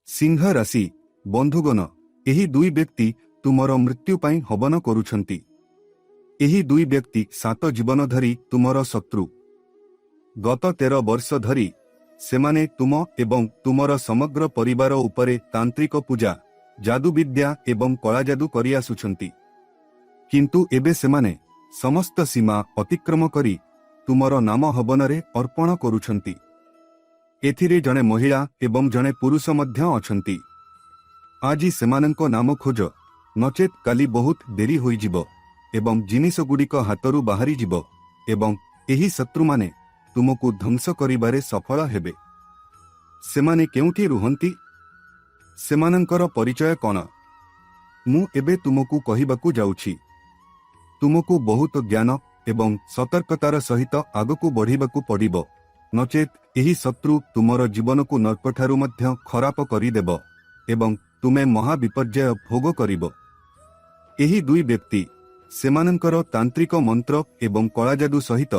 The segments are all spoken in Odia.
सिंह राशि बंधुगण एही दुई व्यक्ति तुमर मृत्यु पाई हवन करुछंती। एही दुई व्यक्ति 7 जीवन धरी तुमर शत्रु। गत 13 वर्ष धरी सेमाने तुम एवं तुमर समग्र परिवार उपरे तांत्रिक पूजा जादुविद्या एवं कला जादू करि आसुछंती। किंतु एबे सेमाने समस्त सीमा अतिक्रम करी तुमर नाम हवनरे अर्पण करुछंती। एथिरे जणे महिला एवं जणे पुरुष मध्य अछंती। आजि सेमानंको नाम खोज नचेत काली बहुत देरी होई जिवो एवं जिनिस गुडिक हातरू बाहरी जिवो एवं एही शत्रु माने तुमको ध्वंस करिबारे सफल हेबे। सेमाने केउठी रुहंती सेमानंकर परिचय कोन मु एबे तुमको कहिबाकू जाउछि। तुमको बहुत ज्ञान एवं सतर्कतार सहित आगकू बढ़िबाकू पड़िबो नचेत एही शत्रु तुमर जीवन को नर्कठारु मध्य खराप करिदेब एवं तुमे महाविपर्यय भोग करिबो। एही दुई व्यक्ति सेमानंकर तांत्रिक मंत्र एवं कला जादू सहित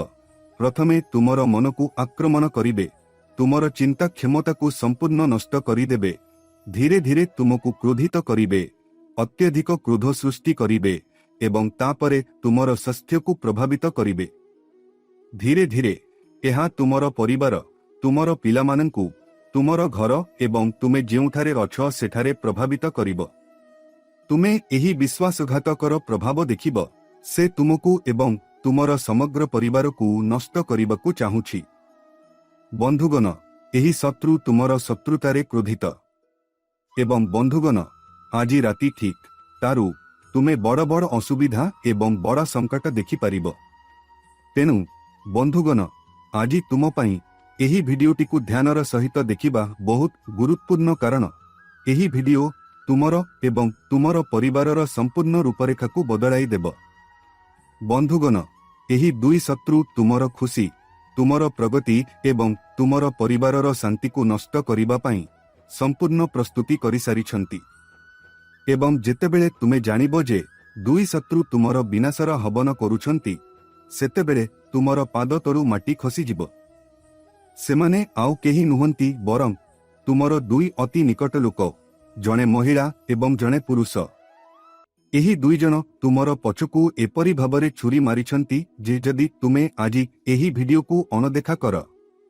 प्रथमे तुमर मन को आक्रमण करिबे, तुमर चिंता क्षमता को संपूर्ण नष्ट करिदेबे, धीरे धीरे तुमको क्रोधित करिबे, अत्यधिक क्रोध सृष्टि करिबे एवं तापरे तुमर स्वास्थ्य को प्रभावित करिबे। धीरे धीरे एहा तुमर परिवार तुमर पिलामानंकु तुमर घर एवं तुमे जेउठारे अछ सेठारे प्रभावित करिबो। तुमे एही विश्वासघातकर प्रभाव देखिबो। से तुमको एवं तुमर समग्र परिवार को नष्ट करिबाकू चाहुछि। बंधुगण एही शत्रु तुमर शत्रुतारे क्रोधित एवं बंधुगण आजि राति ठीक तारु तुमे बड़ बड़ असुविधा एवं बड़ संकट देखि पारिबो। तेनु बंधुगण आजि तुम पाई एही भिडियोटी को ध्यानर सहित देखिबा बहुत गुरुत्वपूर्ण कारण एही भिडियो तुमर एवं तुमर परिवारर संपूर्ण रूपरेखा को बदलाई देब। बंधुगण एही दुई शत्रु तुमर खुशी तुमर प्रगति एवं तुमर परिवारर शांति को नष्ट करिबा पाई संपूर्ण प्रस्तुति करि सारिछंती। एवं जेतेबेले तुमे जानिबो जे दुई शत्रु तुमर विनाशर हवन करुछंती सेतेबेले तुमर पाद तरु माटी खसी जिवो। सेमाने आउ केही नुहंती बरं तुमर दुई अति निकट लोक जणे महिला एवं जणे पुरुष। एही दुई जन तुमर पछकू एपरी भाबरे छुरी मारिछंती जे जदि तुमे आजि एही भिडियो को अनदेखा कर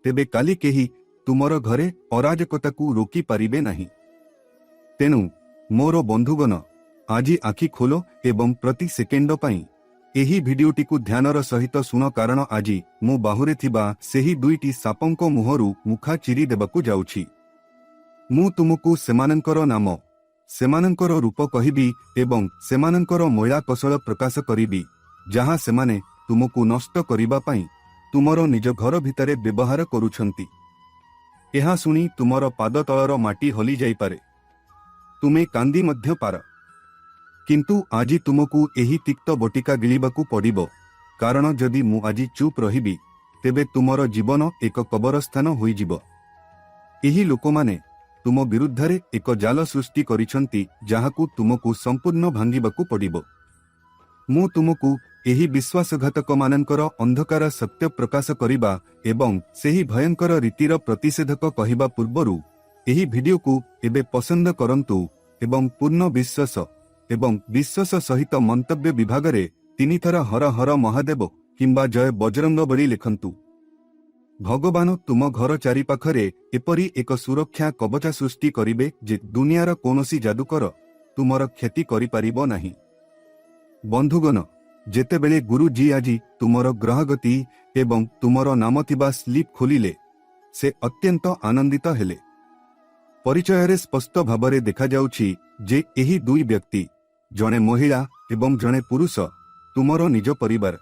तेबे काली केही तुमर घरे अराजकता को रोकी पारिबे नाही। तेनु मोर बंधुगण आजि आखि खोलो एवं प्रति सेकेंड पाई एही भिडियोटी को ध्यानर सहित सुन कारण आजि मु बाहुरे थिबा सेही दुईटी सापंको मुहरु मुखा चिरी देबाकू जाउछि। मु तुमको सेमानंकर नाम सेमानंकर रूप कहिबी एवं सेमानंकर महिला कौशल प्रकाश करिबी जहाँ सेमाने तुमको नष्ट करिबा पाई तुमर निज घर भितरे व्यवहार करुछंती। एहा सुनी तुमर पाद तलर माटी हली जाई पारे, तुमे कांदी मध्य पार। किंतु आजि तुमको एही तिक्त बटिका गिलिबाकू पड़िबो कारण जदि मु आजि चुप रहिबी तेबे तुमर जीवन एक कबरस्थान होई जिवो। एही लोकमाने तुम विरुद्धरे एक जाल सृष्टि करिछंती जाहाकू तुमको संपूर्ण भांगिबाकू पड़िबो। मु तुमको एही विश्वासघातक मानकर अंधकार सत्य प्रकाश करिबा एवं सेही भयंकर रीतिर प्रतिषेधक कहिबा पूर्वरु एही भिडियो को एबे पसंद करंतु एवं पूर्ण विश्वास एवं विश्वास सहित मंतव्य विभाग रे 3 थर हर हर महादेव किंबा जय बजरंग बली लिखंतु। भगवान तुम घर चारिपाखरे एपरी एक सुरक्षा कवच सृष्टि करिबे जे दुनियार कोनोसी जादूकर तुमर क्षति करि पारिबो नाही। बंधुगण जेतेबेले गुरुजी आजि तुमर ग्रहगति एवं तुमर नाम थिबा स्लीप खोलिले से अत्यंत आनंदित हेले। परिचय स्पष्ट भावरे देखा जाउछि जे एही दुई व्यक्ति जणे महिला एवं जणे पुरुष तुमर निज परिवार।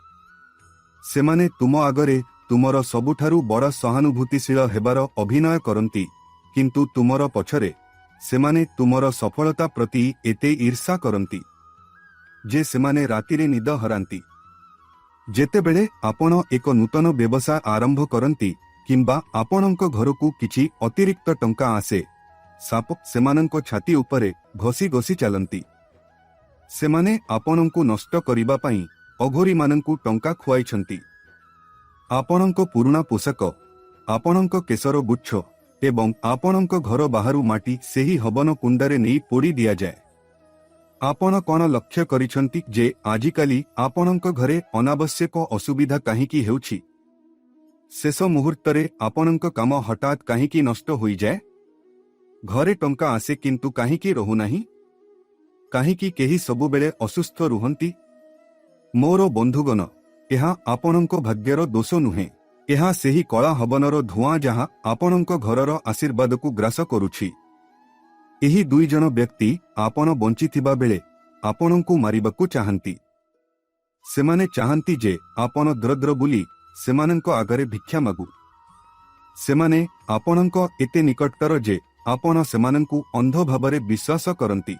सेमाने तुम आगरे तुमर सबुठारु बड़ सहानुभूतिशील हेबार अभिनय करंती किंतु तुमर पछरे सेमाने तुमर सफलता प्रति एते ईर्षा करंती जे सेमाने रातिरे निद हरांती। जेतेबेले आपण एक नूतन व्यवसाय आरंभ करंती किंबा आपणक घरकू किछि अतिरिक्त टंका आसे साप सेमानंको छाती उपरे घसी घसी चलंती। सेमाने आपणंकु नष्ट करिबा पाई अघोरी मानंकु टंका खुआइछंती। आपणंको पुरुणा पोषाक आपणंको केशर गुच्छ ଏବଂ ଆପଣଙ୍କ ଘର ବାହାରୁ ମାଟି ସେହି ହବନ କୁଣ୍ଡରେ ନେଇ ପୋଡ଼ି ଦିଆଯାଏ। ଆପଣ କ'ଣ ଲକ୍ଷ୍ୟ କରିଛନ୍ତି ଯେ ଆଜିକାଲି ଆପଣଙ୍କ ଘରେ ଅନାବଶ୍ୟକ ଅସୁବିଧା କାହିଁକି ହେଉଛି? ଶେଷ ମୁହୂର୍ତ୍ତରେ ଆପଣଙ୍କ କାମ ହଠାତ୍ କାହିଁକି ନଷ୍ଟ ହୋଇଯାଏ? ଘରେ ଟଙ୍କା ଆସେ କିନ୍ତୁ କାହିଁକି ରହୁନାହିଁ? କାହିଁକି କେହି ସବୁବେଳେ ଅସୁସ୍ଥ ରୁହନ୍ତି? ମୋର ବନ୍ଧୁଗଣ, ଏହା ଆପଣଙ୍କ ଭାଗ୍ୟର ଦୋଷ ନୁହେଁ। ଏହା ସେହି କଳା ହବନର ଧୂଆଁ ଯାହା ଆପଣଙ୍କ ଘରର ଆଶୀର୍ବାଦକୁ ଗ୍ରାସ କରୁଛି। ଏହି ଦୁଇ ଜଣ ବ୍ୟକ୍ତି ଆପଣ ବଞ୍ଚିଥିବା ବେଳେ ଆପଣଙ୍କୁ ମାରିବାକୁ ଚାହାନ୍ତି। ସେମାନେ ଚାହାନ୍ତି ଯେ ଆପଣ ଦରଦ୍ର ବୋଲି ସେମାନଙ୍କ ଆଗରେ ଭିକ୍ଷା ମାଗୁ। ସେମାନେ ଆପଣଙ୍କ ଏତେ ନିକଟତର ଯେ ଆପଣ ସେମାନଙ୍କୁ ଅନ୍ଧ ଭାବରେ ବିଶ୍ୱାସ କରନ୍ତି।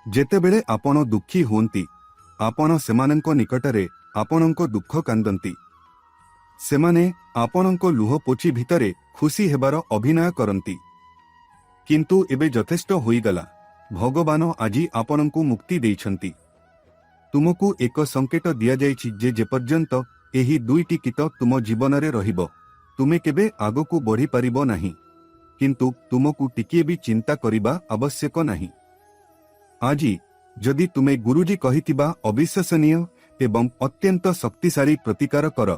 ଯେତେବେଳେ ଆପଣ ଦୁଃଖୀ ହୁଅନ୍ତି, ଆପଣ ସେମାନଙ୍କ ନିକଟରେ ଆପଣଙ୍କ ଦୁଃଖ କାନ୍ଦନ୍ତି। ସେମାନେ ଆପଣଙ୍କ ଲୁହ ପୋଛି ଭିତରେ ଖୁସି ହେବାର ଅଭିନୟ କରନ୍ତି। କିନ୍ତୁ ଏବେ ଯଥେଷ୍ଟ ହୋଇଗଲା। ଭଗବାନ ଆଜି ଆପଣଙ୍କୁ ମୁକ୍ତି ଦେଇଛନ୍ତି। ତୁମକୁ ଏକ ସଂକେତ ଦିଆଯାଇଛି ଯେ ଯେପର୍ଯ୍ୟନ୍ତ ଏହି ଦୁଇଟି ଗୀତ ତୁମ ଜୀବନରେ ରହିବ, ତୁମେ କେବେ ଆଗକୁ ବଢ଼ିପାରିବ ନାହିଁ। କିନ୍ତୁ ତୁମକୁ ଟିକିଏ ବି ଚିନ୍ତା କରିବା ଆବଶ୍ୟକ ନାହିଁ। ଆଜି ଯଦି ତୁମେ ଗୁରୁଜୀ କହିଥିବା ଅବିଶ୍ୱସନୀୟ ଏବଂ ଅତ୍ୟନ୍ତ ଶକ୍ତିଶାଳୀ ପ୍ରତିକାର କର,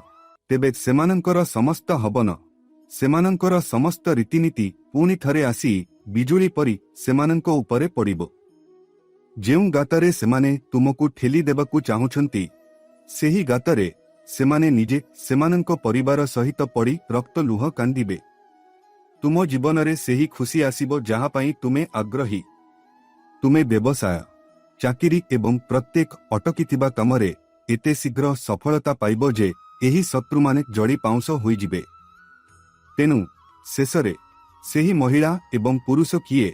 ତେବେ ସେମାନଙ୍କର ସମସ୍ତ ହବନ, ସେମାନଙ୍କର ସମସ୍ତ ରୀତିନୀତି ପୁଣି ଥରେ ଆସି ବିଜୁଳି ପରି ସେମାନଙ୍କ ଉପରେ ପଡ଼ିବ। ଯେଉଁ ଗାତରେ ସେମାନେ ତୁମକୁ ଠେଲି ଦେବାକୁ ଚାହୁଁଛନ୍ତି, ସେହି ଗାତରେ ସେମାନେ ନିଜେ ସେମାନଙ୍କ ପରିବାର ସହିତ ପଡ଼ି ରକ୍ତ ଲୁହ କାନ୍ଦିବେ। ତୁମ ଜୀବନରେ ସେହି ଖୁସି ଆସିବ ଯାହା ପାଇଁ ତୁମେ ଆଗ୍ରହୀ। ତୁମେ ବ୍ୟବସାୟ, ଚାକିରି ଏବଂ ପ୍ରତ୍ୟେକ ଅଟକିଥିବା କାମରେ ଏତେ ଶୀଘ୍ର ସଫଳତା ପାଇବ ଯେ ଏହି ଶତ୍ରୁମାନେ ଜଡ଼ି ପାଉଁଶ ହୋଇଯିବେ। ତେଣୁ ଶେଷରେ ସେହି ମହିଳା ଏବଂ ପୁରୁଷ କିଏ,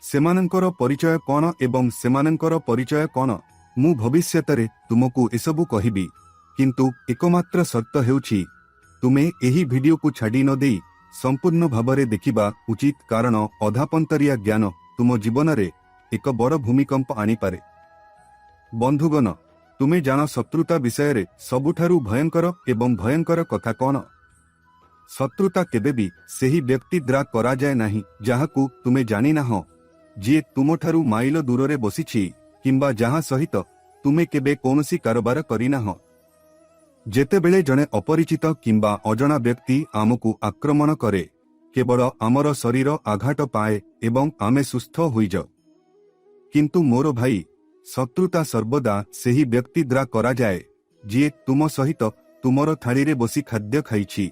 ସେମାନଙ୍କର ପରିଚୟ କ'ଣ ଏବଂ ସେମାନଙ୍କର ପରିଚୟ କ'ଣ, ମୁଁ ଭବିଷ୍ୟତରେ ତୁମକୁ ଏସବୁ କହିବି। କିନ୍ତୁ ଏକମାତ୍ର ସର୍ତ୍ତ ହେଉଛି ତୁମେ ଏହି ଭିଡିଓକୁ ଛାଡ଼ି ନ ଦେଇ ସମ୍ପୂର୍ଣ୍ଣ ଭାବରେ ଦେଖିବା ଉଚିତ, କାରଣ ଅଧାପନ୍ତରିଆ ଜ୍ଞାନ ତୁମ ଜୀବନରେ ଏକ ବଡ଼ ଭୂମିକମ୍ପ ଆଣିପାରେ। ବନ୍ଧୁଗଣ, ତୁମେ ଜାଣ ଶତ୍ରୁତା ବିଷୟରେ ସବୁଠାରୁ ଭୟଙ୍କର ଏବଂ ଭୟଙ୍କର କଥା କ'ଣ? ଶତ୍ରୁତା କେବେ ବି ସେହି ବ୍ୟକ୍ତି ଦ୍ୱାରା କରାଯାଏ ନାହିଁ ଯାହାକୁ ତୁମେ ଜାଣିନାହଁ, ଯିଏ ତୁମଠାରୁ ମାଇଲ ଦୂରରେ ବସିଛି କିମ୍ବା ଯାହା ସହିତ ତୁମେ କେବେ କୌଣସି କାରବାର କରିନାହଁ। ଯେତେବେଳେ ଜଣେ ଅପରିଚିତ କିମ୍ବା ଅଜଣା ବ୍ୟକ୍ତି ଆମକୁ ଆକ୍ରମଣ କରେ, କେବଳ ଆମର ଶରୀର ଆଘାତ ପାଏ ଏବଂ ଆମେ ସୁସ୍ଥ ହୋଇଯାଉ। କିନ୍ତୁ ମୋର ଭାଇ, ଶତ୍ରୁତା ସର୍ବଦା ସେହି ବ୍ୟକ୍ତି ଦ୍ୱାରା କରାଯାଏ ଯିଏ ତୁମ ସହିତ ତୁମର ଥାଳିରେ ବସି ଖାଦ୍ୟ ଖାଇଛି,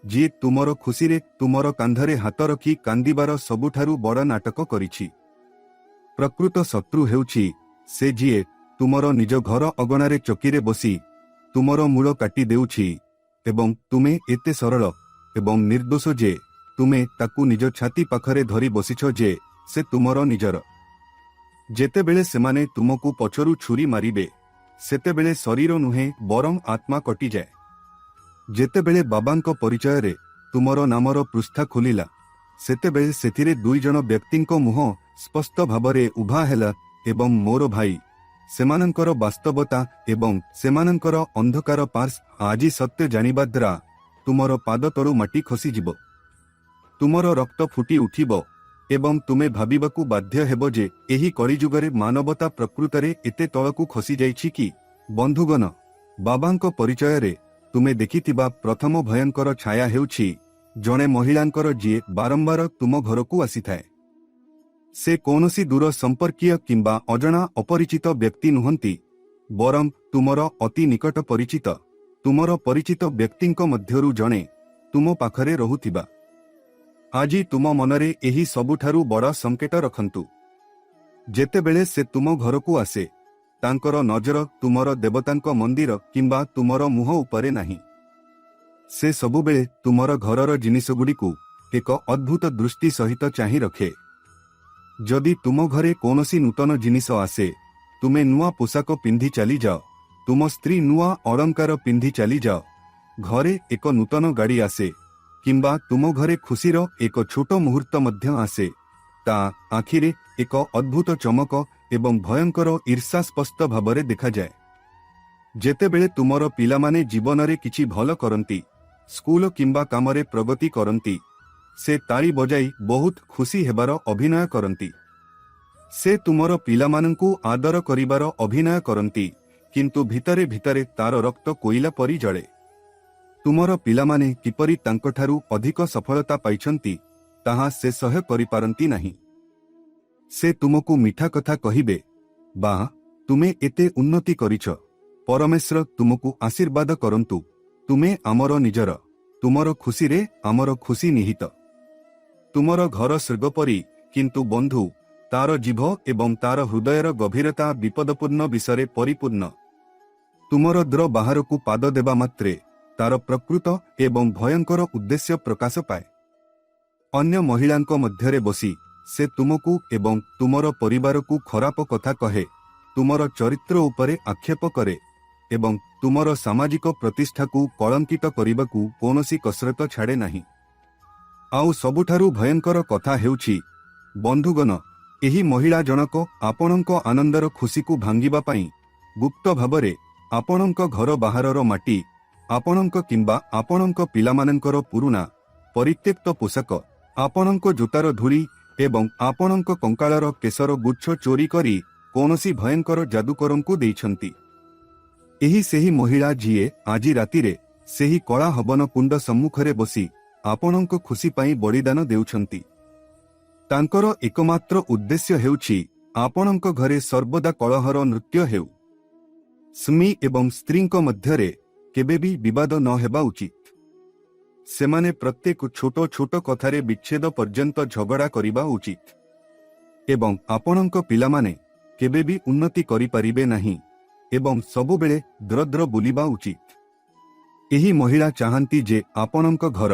ଯିଏ ତୁମର ଖୁସିରେ ତୁମର କାନ୍ଧରେ ହାତ ରଖି କାନ୍ଦିବାର ସବୁଠାରୁ ବଡ଼ ନାଟକ କରିଛି। ପ୍ରକୃତ ଶତ୍ରୁ ହେଉଛି ସେ ଯିଏ ତୁମର ନିଜ ଘର ଅଗଣାରେ ଚକିରେ ବସି ତୁମର ମୂଳ କାଟି ଦେଉଛି ଏବଂ ତୁମେ ଏତେ ସରଳ ଏବଂ ନିର୍ଦ୍ଦୋଷ ଯେ ତୁମେ ତାକୁ ନିଜ ଛାତି ପାଖରେ ଧରି ବସିଛ ଯେ ସେ ତୁମର ନିଜର। ଯେତେବେଳେ ସେମାନେ ତୁମକୁ ପଛରୁ ଛୁରୀ ମାରିବେ, ସେତେବେଳେ ଶରୀର ନୁହେଁ ବରଂ ଆତ୍ମା କଟିଯାଏ। ଯେତେବେଳେ ବାବାଙ୍କ ପରିଚୟରେ ତୁମର ନାମର ପୃଷ୍ଠା ଖୋଲିଲା, ସେତେବେଳେ ସେଥିରେ ଦୁଇ ଜଣ ବ୍ୟକ୍ତିଙ୍କ ମୁହଁ ସ୍ପଷ୍ଟ ଭାବରେ ଉଭା ହେଲା ଏବଂ ମୋର ଭାଇ, ସେମାନଙ୍କର ବାସ୍ତବତା ଏବଂ ସେମାନଙ୍କର ଅନ୍ଧକାର ପାର୍ଶ ଆଜି ସତ୍ୟ ଜାଣିବା ଦ୍ୱାରା ତୁମର ପାଦ ତଳୁ ମାଟି ଖସିଯିବ। ତୁମର ରକ୍ତ ଫୁଟି ଉଠିବ ଏବଂ ତୁମେ ଭାବିବାକୁ ବାଧ୍ୟ ହେବ ଯେ ଏହି କଳିଯୁଗରେ ମାନବତା ପ୍ରକୃତରେ ଏତେ ତଳକୁ ଖସିଯାଇଛି କି? ବନ୍ଧୁଗଣ, ବାବାଙ୍କ ପରିଚୟରେ ତୁମେ ଦେଖିଥିବା ପ୍ରଥମ ଭୟଙ୍କର ଛାୟା ହେଉଛି ଜଣେ ମହିଳାଙ୍କର ଯିଏ ବାରମ୍ବାର ତୁମ ଘରକୁ ଆସିଥାଏ। ସେ କୌଣସି ଦୂର ସମ୍ପର୍କୀୟ କିମ୍ବା ଅଜଣା ଅପରିଚିତ ବ୍ୟକ୍ତି ନୁହନ୍ତି, ବରଂ ତୁମର ଅତି ନିକଟ ପରିଚିତ, ତୁମର ପରିଚିତ ବ୍ୟକ୍ତିଙ୍କ ମଧ୍ୟରୁ ଜଣେ ତୁମ ପାଖରେ ରହୁଥିବା। ଆଜି ତୁମ ମନରେ ଏହି ସବୁଠାରୁ ବଡ଼ ସଂକେତ ରଖନ୍ତୁ। ଯେତେବେଳେ ସେ ତୁମ ଘରକୁ ଆସେ, ତାଙ୍କର ନଜର ତୁମର ଦେବତାଙ୍କ ମନ୍ଦିର କିମ୍ବା ତୁମର ମୁହଁ ଉପରେ ନାହିଁ। ସେ ସବୁବେଳେ ତୁମର ଘରର ଜିନିଷଗୁଡ଼ିକୁ ଏକ ଅଦ୍ଭୁତ ଦୃଷ୍ଟି ସହିତ ଚାହିଁ ରଖେ। ଯଦି ତୁମ ଘରେ କୌଣସି ନୂତନ ଜିନିଷ ଆସେ, ତୁମେ ନୂଆ ପୋଷାକ ପିନ୍ଧି ଚାଲିଯାଅ, ତୁମ ସ୍ତ୍ରୀ ନୂଆ ଅଳଙ୍କାର ପିନ୍ଧି ଚାଲିଯାଅ, ଘରେ ଏକ ନୂତନ ଗାଡ଼ି ଆସେ କିମ୍ବା ତୁମ ଘରେ ଖୁସିର ଏକ ଛୋଟ ମୁହୂର୍ତ୍ତ ମଧ୍ୟ ଆସେ, ତା ଆଖିରେ ଏକ ଅଦ୍ଭୁତ ଚମକ ଏବଂ ଭୟଙ୍କର ଈର୍ଷା ସ୍ପଷ୍ଟ ଭାବରେ ଦେଖାଯାଏ। ଯେତେବେଳେ ତୁମର ପିଲାମାନେ ଜୀବନରେ କିଛି ଭଲ କରନ୍ତି, ସ୍କୁଲ କିମ୍ବା କାମରେ ପ୍ରଗତି କରନ୍ତି, से ताली बजाई बहुत खुशी हेबार अभिनय करती। से तुमर पिलामानंकु आदर करिबार अभिनय करती, किंतु भितरे भितरे तार रक्त कोइला परी जळे। तुमर पिलामाने किपरि तांकठारु अधिक सफलता पाइछंती ताहा से सह्य करिपारंती नाही। से तुमकु मीठा कथा कहिबे, बा तुमे एते उन्नति करिछ, परमेश्वर तुमकु आशीर्वाद करंतु, तुमे आमर निजर, तुमर खुशी रे आमर खुशी निहित। तुमर घर स्वर्ग परी, किंतु बंधु तार जीभ एवं तार हृदयर गभीरता विपदपूर्ण विषय परिपूर्ण। तुमर द्र बाहरकु पाद देबा मात्रे तार प्रकृत एवं भयंकर उद्देश्य प्रकाश पाए। अन्य महिलांक मध्यरे बसी से तुमकु एवं तुमर परिवारकु खराप कथा कहे, तुमर चरित्र उपरे आक्षेप करे एवं तुमर सामाजिक प्रतिष्ठाकु कलंकित करिबाकु कोनोसी कसरत छाड़े नाही। आउ सबुठारु भयंकर कथा हेउछि, बंधुगण, एही महिला जनक आपणक आनंदर खुशीकु भांगिबा पई गुप्त भावरे आपणक घर बाहरर माटी, आपणक किंबा आपणक पिलामानंकर पुरुना परित्यक्त पोषाक, आपणक जोतार धूली एवं आपणक कंकाळर केशर गुच्छ चोरी करी कोनोसी भयंकर जादूकरंकु देइछंती। एही सेही महिला जिए आजी रातिरे सेही कला हवन कुंड सम्मुखरे बसी आपणक खुशी पाई बलिदान देउछंती। तांकर एकमात्र उद्देश्य हेउछि आपणक घरे सर्वदा कलहर नृत्य हेउ। स्मी एवं स्त्रींक मध्यरे केबेबी विवाद न हेबा उचित। सेमाने प्रत्येक छोट छोट कथारे विच्छेद पर्यंत झगड़ा करिबा उचित एवं आपणक पिलामाने केबेबी उन्नति करि परिबे नाही एवं सबुबेले द्रद्र बुलिबा उचित। एही महिला चाहंती जे आपणक घर,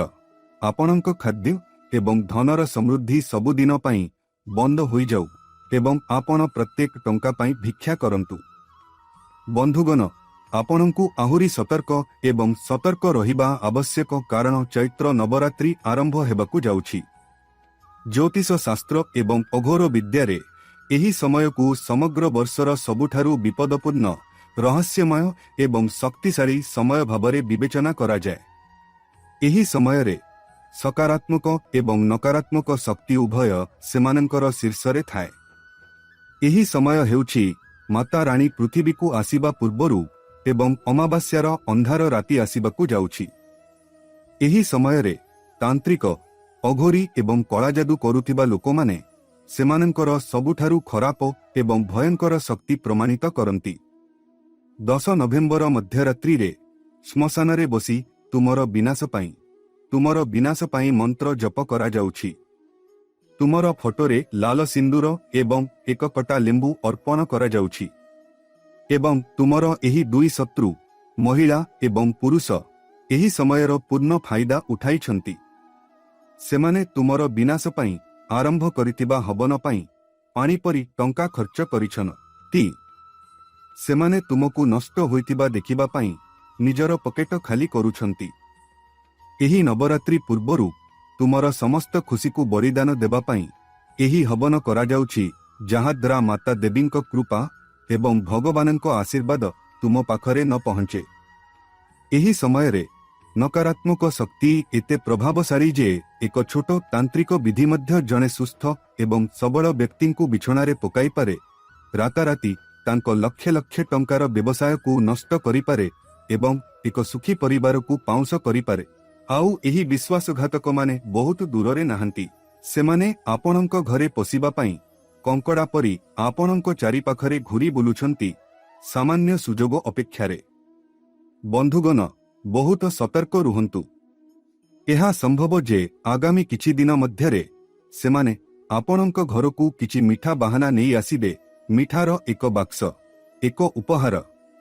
आपणक खाद्य एवं धनर समृद्धि सबुदिन पाई बंद होई जाऊ एवं आपण प्रत्येक टंका पाई भिक्षा करंतु। बंधुगण, आपणकु आहुरी सतर्क एवं सतर्क रहिबा आवश्यक, कारण चैत्र नवरात्रि आरंभ हेबाकु जाउछि। ज्योतिष शास्त्र एवं अघोर विद्यारे एही समयकु समग्र वर्षर सबुठारु विपदपूर्ण, रहस्यमय एवं शक्तिशाली समय भावरे विवेचना करा जाय। एही समयरे सकारात्मक एवं नकारात्मक शक्ति उभय सेमानंकर शीर्षरे थाए। एही समय हेउछि माता रानी पृथ्वीकु आसीबा पूर्वरु एवं अमावास्यार अंधार राति आसीबाकु जाउछि। एही समयरे तांत्रिक, अघोरी एवं कला जादू करुथिबा लोकमाने सेमानंकर सबुठारु खराप एवं भयंकर शक्ति प्रमाणित करंती। 10 नवेम्बर मध्यरात्रि रे श्मशानरे बसी तुमर विनाश पाई मंत्र जप करा जाउछि। तुमर फोटोरे लाल सिंदूर एवं एक कटा लेंबू अर्पण करा जाउछि एवं तुमर एही दुई शत्रु, महिला एवं पुरुष, एही समयर पूर्ण फायदा उठाइछंती। सेमाने तुमर विनाश पाई आरंभ करितिबा हवन पाई पानी परी टंका खर्च करिछंती। सेमाने तुमकु नष्ट होइतिबा देखिबा पाई निजर पकेट खाली करुछंती। एही नवरात्रि पूर्वरु तुमर समस्त खुशीकु बलिदान देबा पाई एही हवन करा जाउछि, जहाद्वारा माता देवींक कृपा एवं भगवानंक आशीर्वाद तुम पाखरे न पहुंचे। एही समयरे नकारात्मक शक्ति एते प्रभावशाली जे एक छोट तांत्रिक विधि मध्य जणे सुस्थ एवं सबल व्यक्तिंकु बिछणारे पकाई पारे, राताराति तांको लक्ष लक्ष टंकार व्यवसाय को नष्ट करि पारे एवं एक सुखी परिवार को पाउंस करि पारे। आउ एही विश्वासघातक माने बहुत दूर रे नाहंती। सेमाने आपणक घरे पशिबा पाई कंकड़ा परी आपणक चारि पाखरे घुरी बुलुछंती, सामान्य सुजोग अपेक्षारे। बंधुगण, बहुत सतर्क रुहंतु। एहा संभव जे आगामी किछि दिन मध्यरे सेमाने आपणक घरकु किछि मिठा बाहाना नेई आसीबे। मिठार एक बाक्स, एक उपहार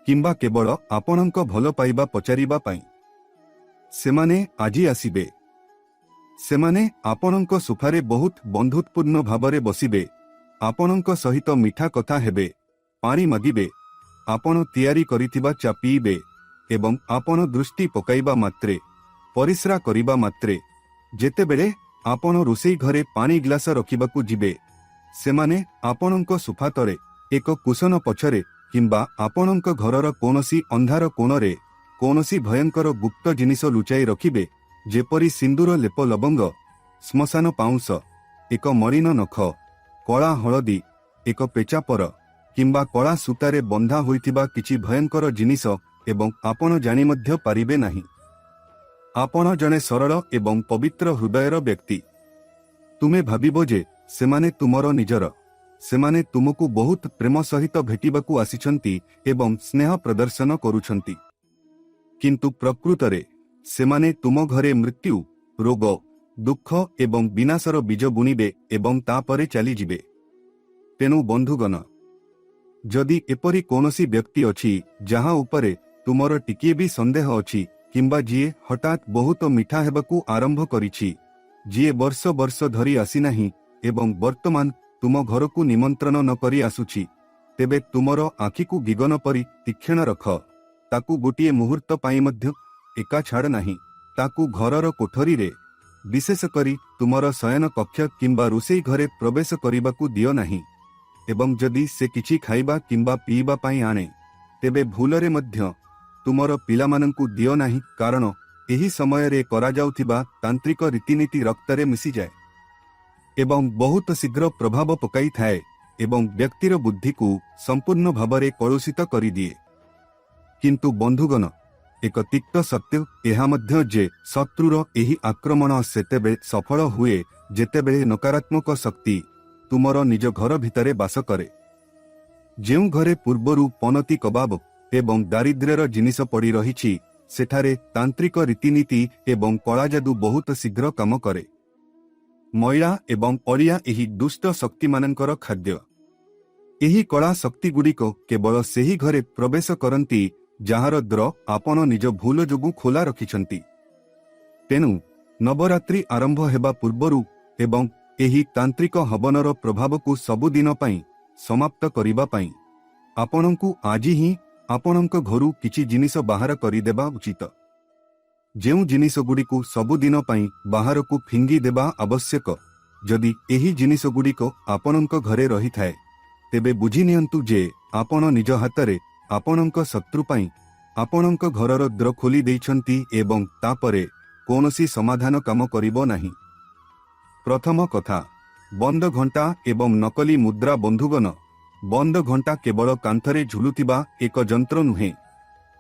किंबा केवल आपणक भल पाइबा पचारिबा पाई सेमाने आजी आसीबे। सेमाने आपणक सोफारे बहुत बंधुत्वपूर्ण भावरे बसिबे, आपणक सहित मिठा कथा हेबे, पानी मागिबे, आपण तैयारी करिथिबा चा पीबे एवं आपण दृष्टि पकाइबा मात्रे, परिश्रा करिबा मात्रे, जेतेबेले आपण रोषेई घरे पानी ग्लास रखिबाकु जिबे, सेमाने आपणक सोफा तळे एक कुशन पछरे किंबा आपणक घरर कोनोसी अंधार कोणरे कोनोसी भयंकर गुप्त जिनिस लुचाई रखिबे, जेपरी सिंदूर लेप लवंग ଶ୍ମଶାନ ପାଉଁଶ, ଏକ ମରିନ ନଖ, କଳା ହଳଦୀ, ଏକ ପେଚାପର କିମ୍ବା କଳା ସୂତାରେ ବନ୍ଧା ହୋଇଥିବା କିଛି ଭୟଙ୍କର ଜିନିଷ ଏବଂ ଆପଣ ଜାଣି ମଧ୍ୟ ପାରିବେ ନାହିଁ। ଆପଣ ଜଣେ ସରଳ ଏବଂ ପବିତ୍ର ହୃଦୟର ବ୍ୟକ୍ତି। ତୁମେ ଭାବିବ ଯେ ସେମାନେ ତୁମର ନିଜର, ସେମାନେ ତୁମକୁ ବହୁତ ପ୍ରେମ ସହିତ ଭେଟିବାକୁ ଆସିଛନ୍ତି ଏବଂ ସ୍ନେହ ପ୍ରଦର୍ଶନ କରୁଛନ୍ତି। କିନ୍ତୁ ପ୍ରକୃତରେ ସେମାନେ ତୁମ ଘରେ ମୃତ୍ୟୁ, ରୋଗ, ଦୁଃଖ ଏବଂ ବିନାଶର ବୀଜ ବୁଣିବେ ଏବଂ ତାପରେ ଚାଲିଯିବେ। ତେଣୁ ବନ୍ଧୁଗଣ, ଯଦି ଏପରି କୌଣସି ବ୍ୟକ୍ତି ଅଛି ଯାହା ଉପରେ ତୁମର ଟିକିଏ ବି ସନ୍ଦେହ ଅଛି କିମ୍ବା ଯିଏ ହଠାତ୍ ବହୁତ ମିଠା ହେବାକୁ ଆରମ୍ଭ କରିଛି, ଯିଏ ବର୍ଷ ବର୍ଷ ଧରି ଆସିନାହିଁ ଏବଂ ବର୍ତ୍ତମାନ ତୁମ ଘରକୁ ନିମନ୍ତ୍ରଣ ନ କରି ଆସୁଛି, ତେବେ ତୁମର ଆଖିକୁ ଗିଗନ ପରି ତୀକ୍ଷ୍ଣ ରଖ। ତାକୁ ଗୋଟିଏ ମୁହୂର୍ତ୍ତ ପାଇଁ ମଧ୍ୟ ଏକା ଛାଡ଼ ନାହିଁ। ତାକୁ ଘରର କୋଠରୀରେ, ବିଶେଷ କରି ତୁମର ଶୟନ କକ୍ଷ କିମ୍ବା ରୋଷେଇ ଘରେ ପ୍ରବେଶ କରିବାକୁ ଦିଅ ନାହିଁ। ଏବଂ ଯଦି ସେ କିଛି ଖାଇବା କିମ୍ବା ପିଇବା ପାଇଁ ଆଣେ, ତେବେ ଭୁଲରେ ମଧ୍ୟ ତୁମର ପିଲାମାନଙ୍କୁ ଦିଅ ନାହିଁ, କାରଣ ଏହି ସମୟରେ କରାଯାଉଥିବା ତାନ୍ତ୍ରିକ ରୀତିନୀତି ରକ୍ତରେ ମିଶିଯାଏ ଏବଂ ବହୁତ ଶୀଘ୍ର ପ୍ରଭାବ ପକାଇଥାଏ ଏବଂ ବ୍ୟକ୍ତିର ବୁଦ୍ଧିକୁ ସମ୍ପୂର୍ଣ୍ଣ ଭାବରେ କଳୁଷିତ କରିଦିଏ। କିନ୍ତୁ ବନ୍ଧୁଗଣ, ଏକ ତିକ୍ତ ସତ୍ୟ ଏହା ମଧ୍ୟ ଯେ ଶତ୍ରୁର ଏହି ଆକ୍ରମଣ ସେତେବେଳେ ସଫଳ ହୁଏ ଯେତେବେଳେ ନକାରାତ୍ମକ ଶକ୍ତି ତୁମର ନିଜ ଘର ଭିତରେ ବାସ କରେ। ଯେଉଁ ଘରେ ପୂର୍ବରୁ ପନତି କବାବ ଏବଂ ଦାରିଦ୍ର୍ୟର ଜିନିଷ ପଡ଼ି ରହିଛି, ସେଠାରେ ତାନ୍ତ୍ରିକ ରୀତିନୀତି ଏବଂ କଳାଜାଦୁ ବହୁତ ଶୀଘ୍ର କାମ କରେ। ମଇଳା ଏବଂ ଅଳିଆ ଏହି ଦୁଷ୍ଟ ଶକ୍ତିମାନଙ୍କର ଖାଦ୍ୟ। ଏହି କଳା ଶକ୍ତିଗୁଡ଼ିକ କେବଳ ସେହି ଘରେ ପ୍ରବେଶ କରନ୍ତି ଯାହାର ଦ୍ୱାର ଆପଣ ନିଜ ଭୁଲ ଯୋଗୁଁ ଖୋଲା ରଖିଛନ୍ତି। ତେଣୁ ନବରାତ୍ରି ଆରମ୍ଭ ହେବା ପୂର୍ବରୁ ଏବଂ ଏହି ତାନ୍ତ୍ରିକ ହବନର ପ୍ରଭାବକୁ ସବୁଦିନ ପାଇଁ ସମାପ୍ତ କରିବା ପାଇଁ ଆପଣଙ୍କୁ ଆଜି ହିଁ ଆପଣଙ୍କ ଘରୁ କିଛି ଜିନିଷ ବାହାର କରିଦେବା ଉଚିତ। ଯେଉଁ ଜିନିଷଗୁଡ଼ିକୁ ସବୁଦିନ ପାଇଁ ବାହାରକୁ ଫିଙ୍ଗି ଦେବା ଆବଶ୍ୟକ, ଯଦି ଏହି ଜିନିଷଗୁଡ଼ିକ ଆପଣଙ୍କ ଘରେ ରହିଥାଏ, ତେବେ ବୁଝିନିଅନ୍ତୁ ଯେ ଆପଣ ନିଜ ହାତରେ ଆପଣଙ୍କ ଶତ୍ରୁ ପାଇଁ ଆପଣଙ୍କ ଘରର ଦ୍ୱାର ଖୋଲି ଦେଇଛନ୍ତି ଏବଂ ତାପରେ କୌଣସି ସମାଧାନ କାମ କରିବ ନାହିଁ। ପ୍ରଥମ କଥା, ବନ୍ଦ ଘଣ୍ଟା ଏବଂ ନକଲି ମୁଦ୍ରା। ବନ୍ଧୁଗଣ, ବନ୍ଦ ଘଣ୍ଟା କେବଳ କାନ୍ଥରେ ଝୁଲୁଥିବା ଏକ ଯନ୍ତ୍ର ନୁହେଁ।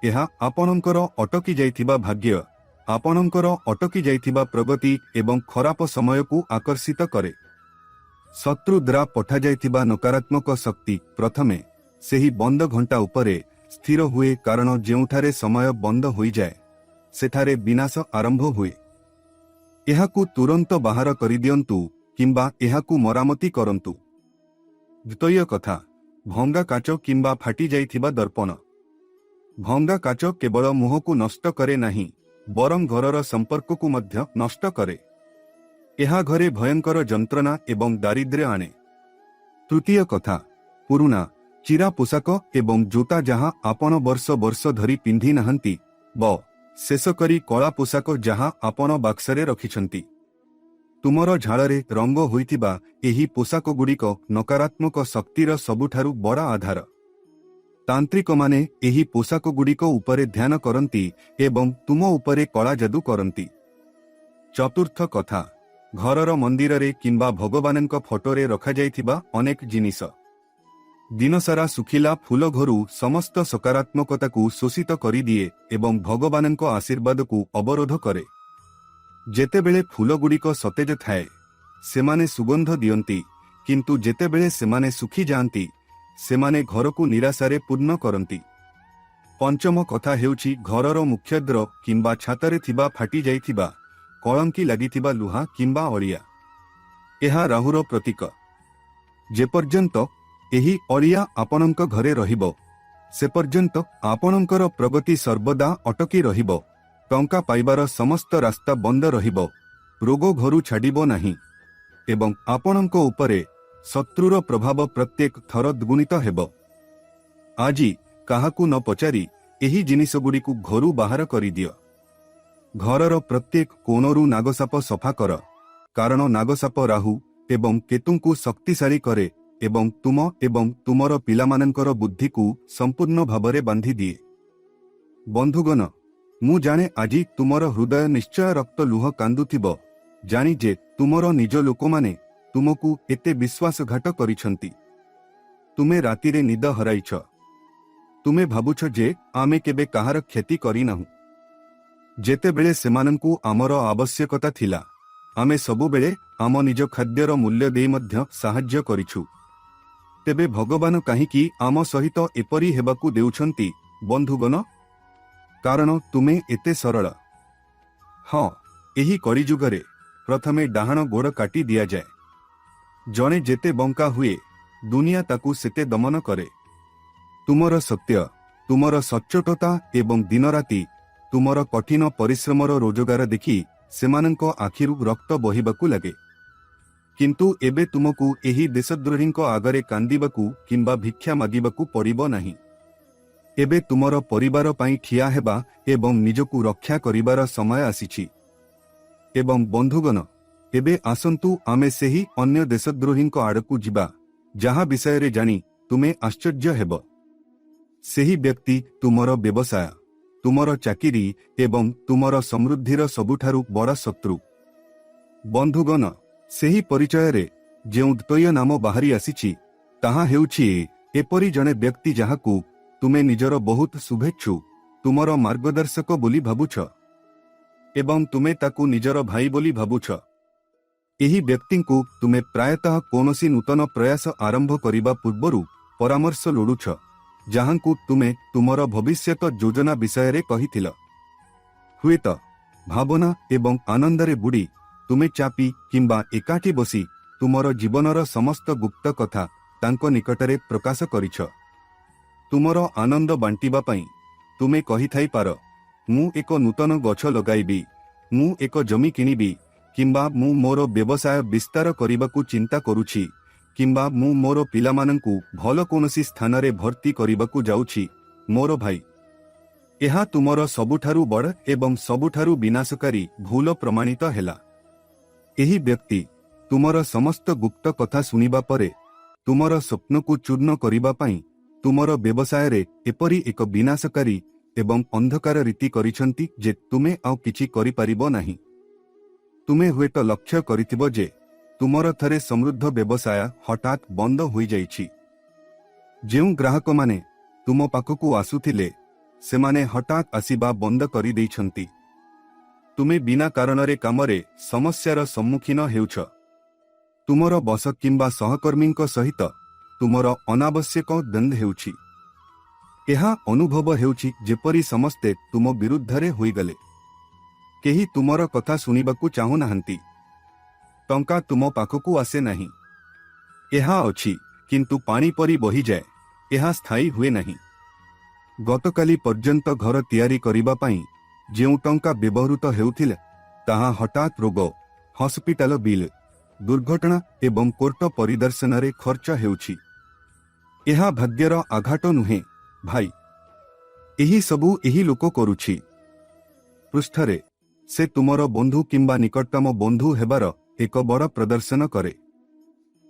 ଏହା ଆପଣଙ୍କର ଅଟକି ଯାଇଥିବା ଭାଗ୍ୟ, ଆପଣଙ୍କର ଅଟକି ଯାଇଥିବା ପ୍ରଗତି ଏବଂ ଖରାପ ସମୟକୁ ଆକର୍ଷିତ କରେ। ଶତ୍ରୁ ଦ୍ୱାରା ପଠାଯାଇଥିବା ନକାରାତ୍ମକ ଶକ୍ତି ପ୍ରଥମେ ସେହି ବନ୍ଦ ଘଣ୍ଟା ଉପରେ ସ୍ଥିର ହୁଏ, କାରଣ ଯେଉଁଠାରେ ସମୟ ବନ୍ଦ ହୋଇଯାଏ, ସେଠାରେ ବିନାଶ ଆରମ୍ଭ ହୁଏ। ଏହାକୁ ତୁରନ୍ତ ବାହାର କରିଦିଅନ୍ତୁ କିମ୍ବା ଏହାକୁ ମରାମତି କରନ୍ତୁ। ଦ୍ୱିତୀୟ କଥା, ଭଙ୍ଗା କାଚ କିମ୍ବା ଫାଟିଯାଇଥିବା ଦର୍ପଣ। ଭଙ୍ଗା କାଚ କେବଳ ମୁହଁକୁ ନଷ୍ଟ କରେ ନାହିଁ, ବରଂ ଘରର ସମ୍ପର୍କକୁ ମଧ୍ୟ ନଷ୍ଟ କରେ। ଏହା ଘରେ ଭୟଙ୍କର ଯନ୍ତ୍ରଣା ଏବଂ ଦାରିଦ୍ର୍ୟ ଆଣେ। ତୃତୀୟ କଥା, ପୁରୁଣା ଚିରା ପୋଷାକ ଏବଂ ଜୋତା ଯାହା ଆପଣ ବର୍ଷ ବର୍ଷ ଧରି ପିନ୍ଧି ନାହାନ୍ତି, ଶେଷ କରି କଳା ପୋଷାକ ଯାହା ଆପଣ ବାକ୍ସରେ ରଖିଛନ୍ତି। ତୁମର ଝାଳରେ ରଙ୍ଗ ହୋଇଥିବା ଏହି ପୋଷାକଗୁଡ଼ିକ ନକାରାତ୍ମକ ଶକ୍ତିର ସବୁଠାରୁ ବଡ଼ ଆଧାର। ତାନ୍ତ୍ରିକମାନେ ଏହି ପୋଷାକଗୁଡ଼ିକ ଉପରେ ଧ୍ୟାନ କରନ୍ତି ଏବଂ ତୁମ ଉପରେ କଳା ଯାଦୁ କରନ୍ତି। ଚତୁର୍ଥ କଥା, ଘରର ମନ୍ଦିରରେ କିମ୍ବା ଭଗବାନଙ୍କ ଫଟୋରେ ରଖାଯାଇଥିବା ଅନେକ ଜିନିଷ। ଦିନସାରା ଶୁଖିଲା ଫୁଲ ଘରୁ ସମସ୍ତ ସକାରାତ୍ମକତାକୁ ଶୋଷିତ କରିଦିଏ ଏବଂ ଭଗବାନଙ୍କ ଆଶୀର୍ବାଦକୁ ଅବରୋଧ କରେ। ଯେତେବେଳେ ଫୁଲଗୁଡ଼ିକ ସତେଜ ଥାଏ, ସେମାନେ ସୁଗନ୍ଧ ଦିଅନ୍ତି, କିନ୍ତୁ ଯେତେବେଳେ ସେମାନେ ଶୁଖିଯାଆନ୍ତି, ସେମାନେ ଘରକୁ ନିରାଶାରେ ପୂର୍ଣ୍ଣ କରନ୍ତି। ପଞ୍ଚମ କଥା ହେଉଛି ଘରର ମୁଖ୍ୟଦ୍ୱାର କିମ୍ବା ଛାତରେ ଥିବା ଫାଟିଯାଇଥିବା, କଳଙ୍କି ଲାଗିଥିବା ଲୁହା କିମ୍ବା ଅଳିଆ। ଏହା ରାହୁର ପ୍ରତୀକ। ଯେପର୍ଯ୍ୟନ୍ତ ଏହି ଅଳିଆ ଆପଣଙ୍କ ଘରେ ରହିବ, ସେ ପର୍ଯ୍ୟନ୍ତ ଆପଣଙ୍କର ପ୍ରଗତି ସର୍ବଦା ଅଟକି ରହିବ। ଟଙ୍କା ପାଇବାର ସମସ୍ତ ରାସ୍ତା ବନ୍ଦ ରହିବ, ରୋଗ ଘରୁ ଛାଡ଼ିବ ନାହିଁ ଏବଂ ଆପଣଙ୍କ ଉପରେ ଶତ୍ରୁର ପ୍ରଭାବ ପ୍ରତ୍ୟେକ ଥର ଦ୍ୱିଗୁଣିତ ହେବ। ଆଜି କାହାକୁ ନ ପଚାରି ଏହି ଜିନିଷଗୁଡ଼ିକୁ ଘରୁ ବାହାର କରିଦିଅ। ଘରର ପ୍ରତ୍ୟେକ କୋଣରୁ ନାଗସାପ ସଫା କର, କାରଣ ନାଗସାପ ରାହୁ ଏବଂ କେତୁଙ୍କୁ ଶକ୍ତିଶାଳୀ କରେ ଏବଂ ତୁମ ଏବଂ ତୁମର ପିଲାମାନଙ୍କର ବୁଦ୍ଧିକୁ ସମ୍ପୂର୍ଣ୍ଣ ଭାବରେ ବାନ୍ଧିଦିଏ। ବନ୍ଧୁଗଣ, ମୁଁ ଜାଣେ ଆଜି ତୁମର ହୃଦୟ ନିଶ୍ଚୟ ରକ୍ତ ଲୁହ କାନ୍ଦୁଥିବ ଜାଣି ଯେ ତୁମର ନିଜ ଲୋକମାନେ ତୁମକୁ ଏତେ ବିଶ୍ୱାସଘାତ କରିଛନ୍ତି। ତୁମେ ରାତିରେ ନିଦ ହରାଇଛ। ତୁମେ ଭାବୁଛ ଯେ ଆମେ କେବେ କାହାର କ୍ଷତି କରିନାହୁଁ। ଯେତେବେଳେ ସେମାନଙ୍କୁ ଆମର ଆବଶ୍ୟକତା ଥିଲା, ଆମେ ସବୁବେଳେ ଆମ ନିଜ ଖାଦ୍ୟର ମୂଲ୍ୟ ଦେଇ ମଧ୍ୟ ସାହାଯ୍ୟ କରିଛୁ। ତେବେ ଭଗବାନ କାହିଁକି ଆମ ସହିତ ଏପରି ହେବାକୁ ଦେଉଛନ୍ତି ବନ୍ଧୁଗଣ? କାରଣ ତୁମେ ଏତେ ସରଳ। ହଁ, ଏହି କଳିଯୁଗରେ ପ୍ରଥମେ ଡାହାଣ ଗୋଡ଼ କାଟି ଦିଆଯାଏ। ଜଣେ ଯେତେ ବଙ୍କା ହୁଏ, ଦୁନିଆ ତାକୁ ସେତେ ଦମନ କରେ। ତୁମର ସତ୍ୟ, ତୁମର ସଚ୍ଚୋଟତା ଏବଂ ଦିନରାତି ତୁମର କଠିନ ପରିଶ୍ରମର ରୋଜଗାର ଦେଖି ସେମାନଙ୍କ ଆଖିରୁ ରକ୍ତ ବହିବାକୁ ଲାଗେ। କିନ୍ତୁ ଏବେ ତୁମକୁ ଏହି ଦେଶଦ୍ରୋହୀଙ୍କ ଆଗରେ କାନ୍ଦିବାକୁ କିମ୍ବା ଭିକ୍ଷା ମାଗିବାକୁ ପଡ଼ିବ ନାହିଁ। ଏବେ ତୁମର ପରିବାର ପାଇଁ ଠିଆ ହେବା ଏବଂ ନିଜକୁ ରକ୍ଷା କରିବାର ସମୟ ଆସିଛି। ଏବଂ ବନ୍ଧୁଗଣ, ଏବେ ଆସନ୍ତୁ ଆମେ ସେହି ଅନ୍ୟ ଦେଶଦ୍ରୋହୀଙ୍କ ଆଡ଼କୁ ଯିବା, ଯାହା ବିଷୟରେ ଜାଣି ତୁମେ ଆଶ୍ଚର୍ଯ୍ୟ ହେବ। ସେହି ବ୍ୟକ୍ତି ତୁମର ବ୍ୟବସାୟ, ତୁମର ଚାକିରି ଏବଂ ତୁମର ସମୃଦ୍ଧିର ସବୁଠାରୁ ବଡ଼ ଶତ୍ରୁ। ବନ୍ଧୁଗଣ, ସେହି ପରିଚୟରେ ଯେଉଁ ଦ୍ୱୟ ନାମ ବାହାରି ଆସିଛି, ତାହା ହେଉଛି ଏପରି ଜଣେ ବ୍ୟକ୍ତି ଯାହାକୁ ତୁମେ ନିଜର ବହୁତ ଶୁଭେଚ୍ଛୁ, ତୁମର ମାର୍ଗଦର୍ଶକ ବୋଲି ଭାବୁଛ ଏବଂ ତୁମେ ତାକୁ ନିଜର ଭାଇ ବୋଲି ଭାବୁଛ। ଏହି ବ୍ୟକ୍ତିଙ୍କୁ ତୁମେ ପ୍ରାୟତଃ କୌଣସି ନୂତନ ପ୍ରୟାସ ଆରମ୍ଭ କରିବା ପୂର୍ବରୁ ପରାମର୍ଶ ଲୋଡୁଛ, ଯାହାଙ୍କୁ ତୁମେ ତୁମର ଭବିଷ୍ୟତ ଯୋଜନା ବିଷୟରେ କହିଥିଲ। ହୁଏତ ଭାବନା ଏବଂ ଆନନ୍ଦରେ ବୁଡ଼ି ତୁମେ ଚାପି କିମ୍ବା ଏକାଠି ବସି ତୁମର ଜୀବନର ସମସ୍ତ ଗୁପ୍ତ କଥା ତାଙ୍କ ନିକଟରେ ପ୍ରକାଶ କରିଛ। ତୁମର ଆନନ୍ଦ ବାଣ୍ଟିବା ପାଇଁ ତୁମେ କହିଥାଇପାର, ମୁଁ ଏକ ନୂତନ ଗଛ ଲଗାଇବି, ମୁଁ ଏକ ଜମି କିଣିବି, କିମ୍ବା ମୁଁ ମୋର ବ୍ୟବସାୟ ବିସ୍ତାର କରିବାକୁ ଚିନ୍ତା କରୁଛି, କିମ୍ବା ମୁଁ ମୋର ପିଲାମାନଙ୍କୁ ଭଲ କୌଣସି ସ୍ଥାନରେ ଭର୍ତ୍ତି କରିବାକୁ ଯାଉଛି। ମୋର ଭାଇ, ଏହା ତୁମର ସବୁଠାରୁ ବଡ଼ ଏବଂ ସବୁଠାରୁ ବିନାଶକାରୀ ଭୁଲ ପ୍ରମାଣିତ ହେଲା। ଏହି ବ୍ୟକ୍ତି ତୁମର ସମସ୍ତ ଗୁପ୍ତ କଥା ଶୁଣିବା ପରେ ତୁମର ସ୍ୱପ୍ନକୁ ଚୂର୍ଣ୍ଣ କରିବା ପାଇଁ ତୁମର ବ୍ୟବସାୟରେ ଏପରି ଏକ ବିନାଶକାରୀ ଏବଂ ଅନ୍ଧକାର ରୀତି କରିଛନ୍ତି ଯେ ତୁମେ ଆଉ କିଛି କରିପାରିବ ନାହିଁ। ତୁମେ ହୁଏତ ଲକ୍ଷ୍ୟ କରିଥିବ ଯେ ତୁମର ଥରେ ସମୃଦ୍ଧ ବ୍ୟବସାୟ ହଠାତ୍ ବନ୍ଦ ହୋଇଯାଇଛି। ଯେଉଁ ଗ୍ରାହକମାନେ ତୁମ ପାଖକୁ ଆସୁଥିଲେ, ସେମାନେ ହଠାତ୍ ଆସିବା ବନ୍ଦ କରିଦେଇଛନ୍ତି। ତୁମେ ବିନା କାରଣରେ କାମରେ ସମସ୍ୟାର ସମ୍ମୁଖୀନ ହେଉଛ। ତୁମର ବସ କିମ୍ବା ସହକର୍ମୀଙ୍କ ସହିତ ତୁମର ଅନାବଶ୍ୟକ ଦ୍ୱନ୍ଦ୍ୱ ହେଉଛି। ଏହା ଅନୁଭବ ହେଉଛି ଯେପରି ସମସ୍ତେ ତୁମ ବିରୁଦ୍ଧରେ ହୋଇଗଲେ। କେହି ତୁମର କଥା ଶୁଣିବାକୁ ଚାହୁଁନାହାନ୍ତି। ଟଙ୍କା ତୁମ ପାଖକୁ ଆସେ ନାହିଁ। ଏହା ଅଛି, କିନ୍ତୁ ପାଣି ପରି ବହିଯାଏ। ଏହା ସ୍ଥାୟୀ ହୁଏ ନାହିଁ। ଗତକାଲି ପର୍ଯ୍ୟନ୍ତ ଘର ତିଆରି କରିବା ପାଇଁ ଯେଉଁ ଟଙ୍କା ବ୍ୟବହୃତ ହେଉଥିଲା, ତାହା ହଠାତ୍ ରୋଗ, ହସ୍ପିଟାଲ ବିଲ୍, ଦୁର୍ଘଟଣା ଏବଂ କୋର୍ଟ ପରିଦର୍ଶନରେ ଖର୍ଚ୍ଚ ହେଉଛି। ଏହା ଭାଗ୍ୟର ଆଘାତ ନୁହେଁ ଭାଇ। ଏହି ସବୁ ଏହି ଲୋକ କରୁଛି। ପୃଷ୍ଠରେ ସେ ତୁମର ବନ୍ଧୁ କିମ୍ବା ନିକଟତମ ବନ୍ଧୁ ହେବାର ଏକ ବଡ଼ ପ୍ରଦର୍ଶନ କରେ।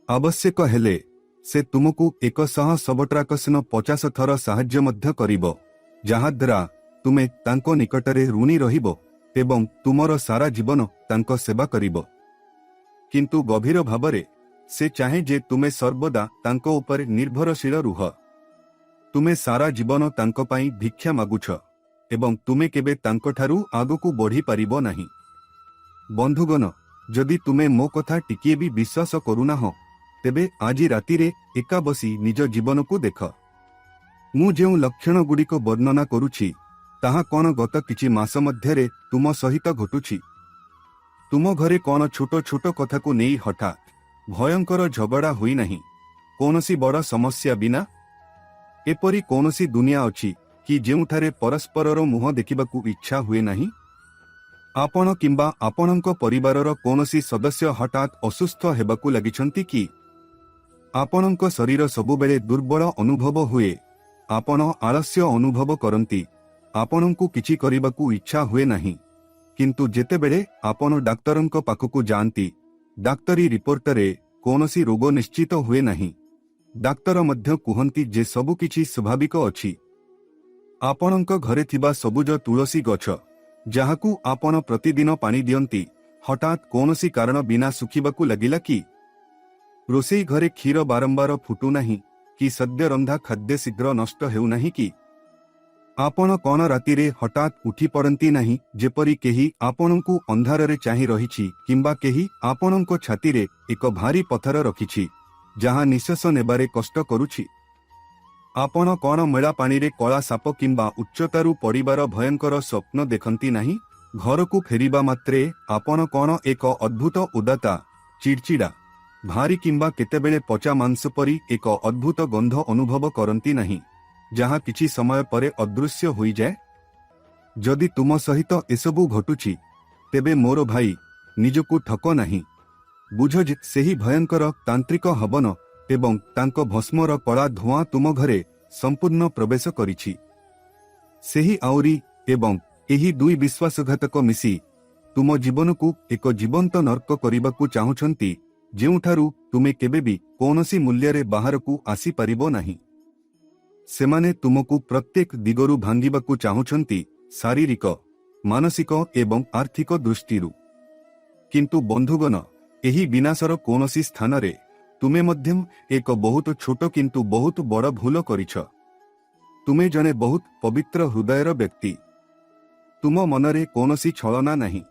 ଆବଶ୍ୟକ ହେଲେ ସେ ତୁମକୁ 150 ଥର ସାହାଯ୍ୟ ମଧ୍ୟ କରିବ, ଯାହାଦ୍ୱାରା ତୁମେ ତାଙ୍କ ନିକଟରେ ଋଣୀ ରହିବ ଏବଂ ତୁମର ସାରା ଜୀବନ ତାଙ୍କ ସେବା କରିବ। କିନ୍ତୁ ଗଭୀର ଭାବରେ ସେ ଚାହେଁ ଯେ ତୁମେ ସର୍ବଦା ତାଙ୍କ ଉପରେ ନିର୍ଭରଶୀଳ ରୁହ। ତୁମେ ସାରା ଜୀବନ ତାଙ୍କ ପାଇଁ ଭିକ୍ଷା ମାଗୁଛ ଏବଂ ତୁମେ କେବେ ତାଙ୍କଠାରୁ ଆଗକୁ ବଢ଼ିପାରିବ ନାହିଁ। ବନ୍ଧୁଗଣ, ଯଦି ତୁମେ ମୋ କଥା ଟିକିଏ ବି ବିଶ୍ୱାସ କରୁନାହଁ, ତେବେ ଆଜି ରାତିରେ ଏକା ବସି ନିଜ ଜୀବନକୁ ଦେଖ। ମୁଁ ଯେଉଁ ଲକ୍ଷଣଗୁଡ଼ିକ ବର୍ଣ୍ଣନା କରୁଛି, ତାହା କ'ଣ ଗତ କିଛି ମାସ ମଧ୍ୟରେ ତୁମ ସହିତ ଘଟୁଛି? ତୁମ ଘରେ କ'ଣ ଛୋଟ ଛୋଟ କଥାକୁ ନେଇ ହଠାତ୍ ଭୟଙ୍କର ଝଗଡ଼ା ହୋଇନାହିଁ? କୌଣସି ବଡ଼ ସମସ୍ୟା ବିନା? ଏପରି କୌଣସି ଦୁନିଆ ଅଛି କି ଯେଉଁଠାରେ ପରସ୍ପରର ମୁହଁ ଦେଖିବାକୁ ଇଚ୍ଛା ହୁଏ ନାହିଁ? ଆପଣ କିମ୍ବା ଆପଣଙ୍କ ପରିବାରର କୌଣସି ସଦସ୍ୟ ହଠାତ୍ ଅସୁସ୍ଥ ହେବାକୁ ଲାଗିଛନ୍ତି କି? ଆପଣଙ୍କ ଶରୀର ସବୁବେଳେ ଦୁର୍ବଳ ଅନୁଭବ ହୁଏ। ଆପଣ ଆଳସ୍ୟ ଅନୁଭବ କରନ୍ତି। ଆପଣଙ୍କୁ କିଛି କରିବାକୁ ଇଚ୍ଛା ହୁଏ ନାହିଁ। କିନ୍ତୁ ଯେତେବେଳେ ଆପଣ ଡାକ୍ତରଙ୍କ ପାଖକୁ ଯାଆନ୍ତି, ଡାକ୍ତରୀ ରିପୋର୍ଟରେ କୌଣସି ରୋଗ ନିଶ୍ଚିତ ହୁଏ ନାହିଁ। ଡାକ୍ତର ମଧ୍ୟ କୁହନ୍ତି ଯେ ସବୁକିଛି ସ୍ୱାଭାବିକ ଅଛି। ଆପଣଙ୍କ ଘରେ ଥିବା ସବୁଜ ତୁଳସୀ ଗଛ, ଯାହାକୁ ଆପଣ ପ୍ରତିଦିନ ପାଣି ଦିଅନ୍ତି, ହଠାତ୍ କୌଣସି କାରଣ ବିନା ଶୁଖିବାକୁ ଲାଗିଲା କି? ରୋଷେଇ ଘରେ କ୍ଷୀର ବାରମ୍ବାର ଫୁଟୁନାହିଁ କି ସଦ୍ୟ ରନ୍ଧା ଖାଦ୍ୟ ଶୀଘ୍ର ନଷ୍ଟ ହେଉନାହିଁ କି? ଆପଣ କ'ଣ ରାତିରେ ହଠାତ୍ ଉଠି ପଡ଼ନ୍ତି ନାହିଁ ଯେପରି କେହି ଆପଣଙ୍କୁ ଅନ୍ଧାରରେ ଚାହିଁ ରହିଛି କିମ୍ବା କେହି ଆପଣଙ୍କ ଛାତିରେ ଏକ ଭାରୀ ପଥର ରଖିଛି ଯାହା ନିଶ୍ୱାସ ନେବାରେ କଷ୍ଟ କରୁଛି? ଆପଣ କ'ଣ ମେଳା ପାଣିରେ କଳା ସାପ କିମ୍ବା ଉଚ୍ଚତାରୁ ପଡ଼ିବାର ଭୟଙ୍କର ସ୍ୱପ୍ନ ଦେଖନ୍ତି ନାହିଁ? ଘରକୁ ଫେରିବା ମାତ୍ରେ ଆପଣ କ'ଣ ଏକ ଅଦ୍ଭୁତ ଉଦାତ୍ତ, ଚିଡ଼ଚିଡ଼ା, ଭାରୀ କିମ୍ବା କେତେବେଳେ ପଚା ମାଂସ ପରି ଏକ ଅଦ୍ଭୁତ ଗନ୍ଧ ଅନୁଭବ କରନ୍ତି ନାହିଁ ଯାହା କିଛି ସମୟ ପରେ ଅଦୃଶ୍ୟ ହୋଇଯାଏ? ଯଦି ତୁମ ସହିତ ଏସବୁ ଘଟୁଛି ତେବେ ମୋର ଭାଇ, ନିଜକୁ ଠକ ନାହିଁ। ବୁଝ ଯେ ସେହି ଭୟଙ୍କର ତାନ୍ତ୍ରିକ ହବନ ଏବଂ ତାଙ୍କ ଭସ୍ମର କଳା ଧୂଆଁ ତୁମ ଘରେ ସମ୍ପୂର୍ଣ୍ଣ ପ୍ରବେଶ କରିଛି। ସେହି ଆଉରି ଏବଂ ଏହି ଦୁଇ ବିଶ୍ୱାସଘାତକ ମିଶି ତୁମ ଜୀବନକୁ ଏକ ଜୀବନ୍ତ ନର୍କ କରିବାକୁ ଚାହୁଁଛନ୍ତି ଯେଉଁଠାରୁ ତୁମେ କେବେ ବି କୌଣସି ମୂଲ୍ୟରେ ବାହାରକୁ ଆସିପାରିବ ନାହିଁ। ସେମାନେ ତୁମକୁ ପ୍ରତ୍ୟେକ ଦିଗରୁ ଭାଙ୍ଗିବାକୁ ଚାହୁଁଛନ୍ତି, ଶାରୀରିକ, ମାନସିକ ଏବଂ ଆର୍ଥିକ ଦୃଷ୍ଟିରୁ। କିନ୍ତୁ ବନ୍ଧୁଗଣ, ଏହି ବିନାଶର କୌଣସି ସ୍ଥାନରେ ତୁମେ ମଧ୍ୟ ଏକ ବହୁତ ଛୋଟ କିନ୍ତୁ ବହୁତ ବଡ଼ ଭୁଲ କରିଛ। ତୁମେ ଜଣେ ବହୁତ ପବିତ୍ର ହୃଦୟର ବ୍ୟକ୍ତି। ତୁମ ମନରେ କୌଣସି ଛଳନା ନାହିଁ।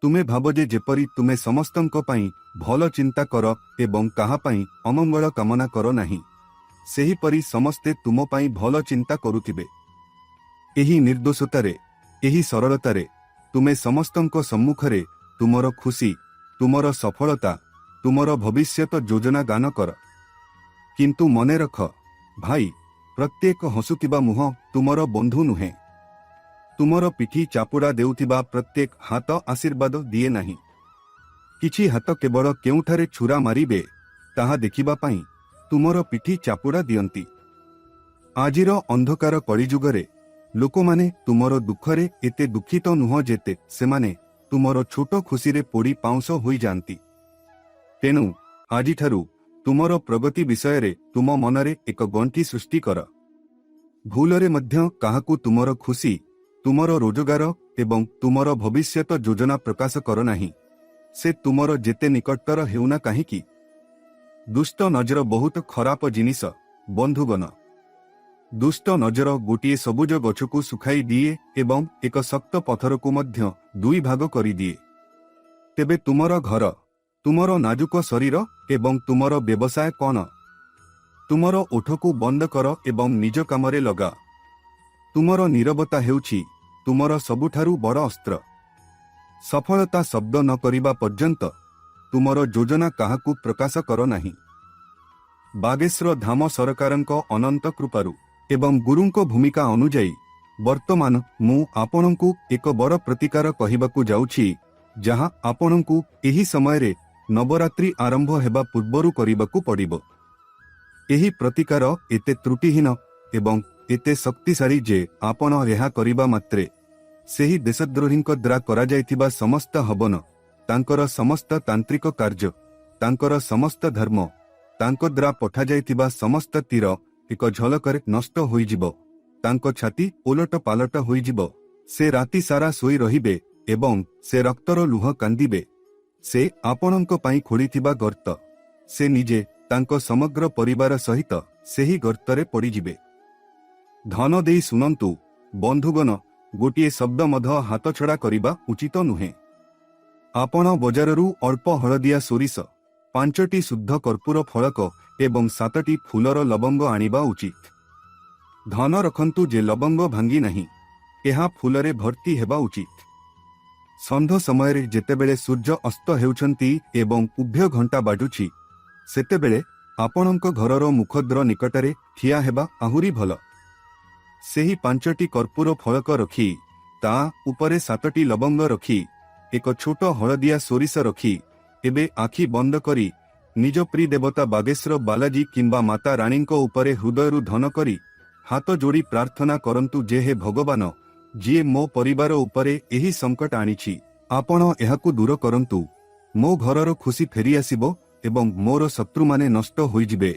ତୁମେ ଭାବ ଯେ ଯେପରି ତୁମେ ସମସ୍ତଙ୍କ ପାଇଁ ଭଲ ଚିନ୍ତା କର ଏବଂ କାହା ପାଇଁ ଅମଙ୍ଗଳ କାମନା କର ନାହିଁ, ସେହିପରି ସମସ୍ତେ ତୁମ ପାଇଁ ଭଲ ଚିନ୍ତା କରୁଥିବେ। ଏହି ନିର୍ଦ୍ଦୋଷତାରେ, ଏହି ସରଳତାରେ ତୁମେ ସମସ୍ତଙ୍କ ସମ୍ମୁଖରେ ତୁମର ଖୁସି, ତୁମର ସଫଳତା, ତୁମର ଭବିଷ୍ୟତ ଯୋଜନା ଗାନ କର। କିନ୍ତୁ ମନେ ରଖ ଭାଇ, ପ୍ରତ୍ୟେକ ହସୁଥିବା ମୁହଁ ତୁମର ବନ୍ଧୁ ନୁହେଁ। ତୁମର ପିଠି ଚାପୁଡ଼ା ଦେଉଥିବା ପ୍ରତ୍ୟେକ ହାତ ଆଶୀର୍ବାଦ ଦିଏ ନାହିଁ। କିଛି ହାତ କେବଳ କେଉଁଠାରେ ଛୁରା ମାରିବେ ତାହା ଦେଖିବା ପାଇଁ ତୁମର ପିଠି ଚାପୁଡ଼ା ଦିଅନ୍ତି। ଆଜିର ଅନ୍ଧକାର କଳିଯୁଗରେ ଲୋକମାନେ ତୁମର ଦୁଃଖରେ ଏତେ ଦୁଃଖିତ ନୁହଁ ଯେତେ ସେମାନେ ତୁମର ଛୋଟ ଖୁସିରେ ପୋଡ଼ି ପାଉଁଶ ହୋଇଯାଆନ୍ତି। ତେଣୁ ଆଜିଠାରୁ ତୁମର ପ୍ରଗତି ବିଷୟରେ ତୁମ ମନରେ ଏକ ଗଣ୍ଠି ସୃଷ୍ଟି କର। ଭୁଲରେ ମଧ୍ୟ କାହାକୁ ତୁମର ଖୁସି, ତୁମର ରୋଜଗାର ଏବଂ ତୁମର ଭବିଷ୍ୟତ ଯୋଜନା ପ୍ରକାଶ କର ନାହିଁ, ସେ ତୁମର ଯେତେ ନିକଟତର ହେଉନା କାହିଁକି। ଦୁଷ୍ଟ ନଜର ବହୁତ ଖରାପ ଜିନିଷ ବନ୍ଧୁଗଣ। ଦୁଷ୍ଟ ନଜର ଗୋଟିଏ ସବୁଜ ଗଛକୁ ଶୁଖାଇ ଦିଏ ଏବଂ ଏକ ଶକ୍ତ ପଥରକୁ ମଧ୍ୟ ଦୁଇ ଭାଗ କରିଦିଏ। ତେବେ ତୁମର ଘର, ତୁମର ନାଜୁକ ଶରୀର ଏବଂ ତୁମର ବ୍ୟବସାୟ କ'ଣ? ତୁମର ଓଠକୁ ବନ୍ଦ କର ଏବଂ ନିଜ କାମରେ ଲଗା। ତୁମର ନୀରବତା ହେଉଛି ତୁମର ସବୁଠାରୁ ବଡ଼ ଅସ୍ତ୍ର। ସଫଳତା ଶବ୍ଦ ନ କରିବା ପର୍ଯ୍ୟନ୍ତ ତୁମର ଯୋଜନା କାହାକୁ ପ୍ରକାଶ କର ନାହିଁ। ବାଗେଶ୍ୱର ଧାମ ସରକାରଙ୍କ ଅନନ୍ତ କୃପାରୁ ଏବଂ ଗୁରୁଙ୍କ ଭୂମିକା ଅନୁଯାୟୀ ବର୍ତ୍ତମାନ ମୁଁ ଆପଣଙ୍କୁ ଏକ ବଡ଼ ପ୍ରତିକାର କହିବାକୁ ଯାଉଛି ଯାହା ଆପଣଙ୍କୁ ଏହି ସମୟରେ ନବରାତ୍ରି ଆରମ୍ଭ ହେବା ପୂର୍ବରୁ କରିବାକୁ ପଡ଼ିବ। ଏହି ପ୍ରତିକାର ଏତେ ତ୍ରୁଟିହୀନ ଏବଂ ଏତେ ଶକ୍ତିଶାଳୀ ଯେ ଆପଣ ଏହା କରିବା ମାତ୍ରେ ସେହି ଦେଶଦ୍ରୋହୀଙ୍କ ଦ୍ୱାରା କରାଯାଇଥିବା ସମସ୍ତ ହବନ, ତାଙ୍କର ସମସ୍ତ ତାନ୍ତ୍ରିକ କାର୍ଯ୍ୟ, ତାଙ୍କର ସମସ୍ତ ଧର୍ମ, ତାଙ୍କ ଦ୍ୱାରା ପଠାଯାଇଥିବା ସମସ୍ତ ତୀର ଏକ ଝଲକରେ ନଷ୍ଟ ହୋଇଯିବ। ତାଙ୍କ ଛାତି ଓଲଟ ପାଲଟ ହୋଇଯିବ। ସେ ରାତି ସାରା ଶୋଇ ରହିବେ ଏବଂ ସେ ରକ୍ତର ଲୁହ କାନ୍ଦିବେ। ସେ ଆପଣଙ୍କ ପାଇଁ ଖୋଳିଥିବା ଗର୍ତ୍ତ, ସେ ନିଜେ ତାଙ୍କ ସମଗ୍ର ପରିବାର ସହିତ ସେହି ଗର୍ତ୍ତରେ ପଡ଼ିଯିବେ। ଧନ ଦେଇ ଶୁଣନ୍ତୁ ବନ୍ଧୁଗଣ, ଗୋଟିଏ ଶବ୍ଦ ମଧ୍ୟ ହାତଛଡ଼ା କରିବା ଉଚିତ ନୁହେଁ। ଆପଣ ବଜାରରୁ ଅଳ୍ପ ହଳଦିଆ ସୋରିଷ, 5ଟି ଶୁଦ୍ଧ କର୍ପୂର ଫଳକ ଏବଂ 7ଟି ଫୁଲର ଲବଙ୍ଗ ଆଣିବା ଉଚିତ। ଧନ ରଖନ୍ତୁ ଯେ ଲବଙ୍ଗ ଭାଙ୍ଗି ନାହିଁ, ଏହା ଫୁଲରେ ଭର୍ତ୍ତି ହେବା ଉଚିତ। ସନ୍ଧ୍ୟା ସମୟରେ ଯେତେବେଳେ ସୂର୍ଯ୍ୟ ଅସ୍ତ ହେଉଛନ୍ତି ଏବଂ ଉଭୟ ଘଣ୍ଟା ବାଜୁଛି, ସେତେବେଳେ ଆପଣଙ୍କ ଘରର ମୁଖଦ୍ୱାର ନିକଟରେ ଠିଆ ହେବା ଆହୁରି ଭଲ। ସେହି 5ଟି କର୍ପୂର ଫଳକ ରଖି, ତା ଉପରେ 7ଟି ଲବଙ୍ଗ ରଖି, ଏକ ଛୋଟ ହଳଦିଆ ସୋରିଷ ରଖି, ଏବେ ଆଖି ବନ୍ଦ କରି ନିଜ ପ୍ରିୟ ଦେବତା ବାଗେଶ୍ୱର ବାଲାଜୀ କିମ୍ବା ମାତା ରାଣୀଙ୍କ ଉପରେ ହୃଦୟରୁ ଧନ କରି ହାତ ଯୋଡ଼ି ପ୍ରାର୍ଥନା କରନ୍ତୁ ଯେ ହେ ଭଗବାନ, ଯିଏ ମୋ ପରିବାର ଉପରେ ଏହି ସଙ୍କଟ ଆଣିଛି, ଆପଣ ଏହାକୁ ଦୂର କରନ୍ତୁ। ମୋ ଘରର ଖୁସି ଫେରିଆସିବ ଏବଂ ମୋର ଶତ୍ରୁମାନେ ନଷ୍ଟ ହୋଇଯିବେ।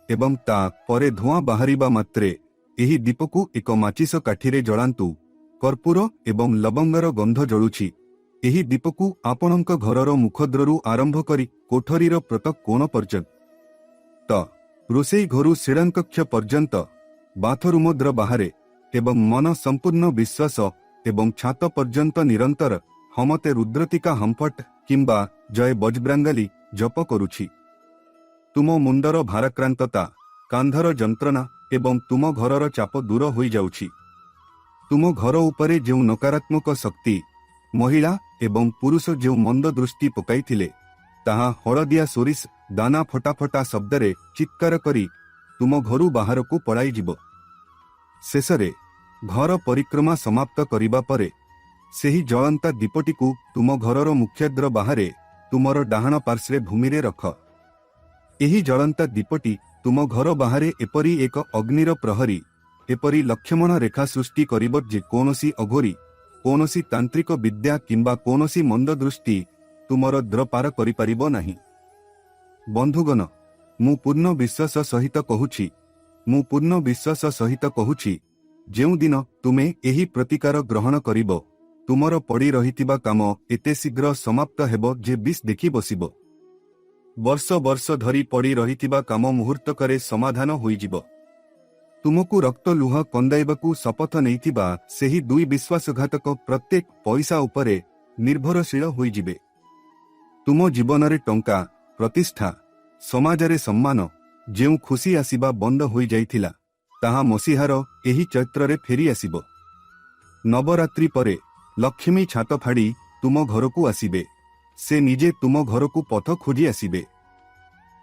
ଏବଂ ତା ପରେ ଧୂଆଁ ବାହାରିବା ମାତ୍ରେ ଏହି ଦୀପକୁ ଏକ ମାଚିସ କାଠିରେ ଜଳାନ୍ତୁ। କର୍ପୂର ଏବଂ ଲବଙ୍ଗର ଗନ୍ଧ ଜଳୁଛି। ଏହି ଦୀପକୁ ଆପଣଙ୍କ ଘରର ମୁଖଦ୍ରରୁ ଆରମ୍ଭ କରି କୋଠରୀର ପ୍ରତ୍ୟେକ କୋଣ ପର୍ଯ୍ୟନ୍ତ, ରୋଷେଇ ଘରୁ ଶ୍ରେଣୀକକ୍ଷ ପର୍ଯ୍ୟନ୍ତ, ବାଥରୁମର ବାହାରେ ଏବଂ ମନ ସମ୍ପୂର୍ଣ୍ଣ ବିଶ୍ୱାସ ଏବଂ ଛାତ ପର୍ଯ୍ୟନ୍ତ ନିରନ୍ତର ହମତେ ରୁଦ୍ରତିକା ହମ୍ଫଟ କିମ୍ବା ଜୟ ବଜବ୍ରାଙ୍ଗାଲି ଜପ କରୁଛି। ତୁମ ମୁଣ୍ଡର ଭାରାକ୍ରାନ୍ତତା, କାନ୍ଧର ଯନ୍ତ୍ରଣା ଏବଂ ତୁମ ଘରର ଚାପ ଦୂର ହୋଇଯାଉଛି। ତୁମ ଘର ଉପରେ ଯେଉଁ ନକାରାତ୍ମକ ଶକ୍ତି, ମହିଳା ଏବଂ ପୁରୁଷ ଯେଉଁ ମନ୍ଦ ଦୃଷ୍ଟି ପକାଇଥିଲେ, ତାହା ହଳଦିଆ ସୋରିଷ ଦାନା ଫଟାଫଟା ଶବ୍ଦରେ ଚିତ୍କାର କରି ତୁମ ଘରୁ ବାହାରକୁ ପଳାଇଯିବ। ଶେଷରେ ଘର ପରିକ୍ରମା ସମାପ୍ତ କରିବା ପରେ ସେହି ଜଳନ୍ତା ଦୀପଟିକୁ ତୁମ ଘରର ମୁଖ୍ୟଦ୍ୱାର ବାହାରେ ତୁମର ଡାହାଣ ପାର୍ଶ୍ୱରେ ଭୂମିରେ ରଖ। ଏହି ଜଳନ୍ତା ଦୀପଟି ତୁମ ଘର ବାହାରେ ଏପରି ଏକ ଅଗ୍ନିର ପ୍ରହରୀ, ଏପରି ଲକ୍ଷ୍ୟମଣ ରେଖା ସୃଷ୍ଟି କରିବ ଯେ କୌଣସି ଅଘୋରୀ, କୌଣସି ତାନ୍ତ୍ରିକ ବିଦ୍ୟା କିମ୍ବା କୌଣସି ମନ୍ଦ ଦୃଷ୍ଟି ତୁମର ଦ୍ୱାର ପାର କରିପାରିବ ନାହିଁ। ବନ୍ଧୁଗଣ, ମୁଁ ପୂର୍ଣ୍ଣ ବିଶ୍ୱାସ ସହିତ କହୁଛି, ଯେଉଁଦିନ ତୁମେ ଏହି ପ୍ରତିକାର ଗ୍ରହଣ କରିବ, ତୁମର ପଡ଼ି ରହିଥିବା କାମ ଏତେ ଶୀଘ୍ର ସମାପ୍ତ ହେବ ଯେ ବିଷ ଦେଖି ବସିବ। ବର୍ଷ ବର୍ଷ ଧରି ପଡ଼ି ରହିଥିବା କାମ ମୁହୂର୍ତ୍ତକରେ ସମାଧାନ ହୋଇଯିବ। ତୁମକୁ ରକ୍ତ ଲୁହ କନ୍ଦାଇବାକୁ ଶପଥ ନେଇଥିବା ସେହି ଦୁଇ ବିଶ୍ୱାସଘାତକ ପ୍ରତ୍ୟେକ ପଇସା ଉପରେ ନିର୍ଭରଶୀଳ ହୋଇଯିବେ। ତୁମ ଜୀବନରେ ଟଙ୍କା, ପ୍ରତିଷ୍ଠା, ସମାଜରେ ସମ୍ମାନ, ଯେଉଁ ଖୁସି ଆସିବା ବନ୍ଦ ହୋଇଯାଇଥିଲା, ତାହା ମସିହାର ଏହି ଚୈତ୍ରରେ ଫେରି ଆସିବ। ନବରାତ୍ରି ପରେ ଲକ୍ଷ୍ମୀ ଛାତ ଫାଡ଼ି ତୁମ ଘରକୁ ଆସିବେ। ସେ ନିଜେ ତୁମ ଘରକୁ ପଥ ଖୋଜି ଆସିବେ।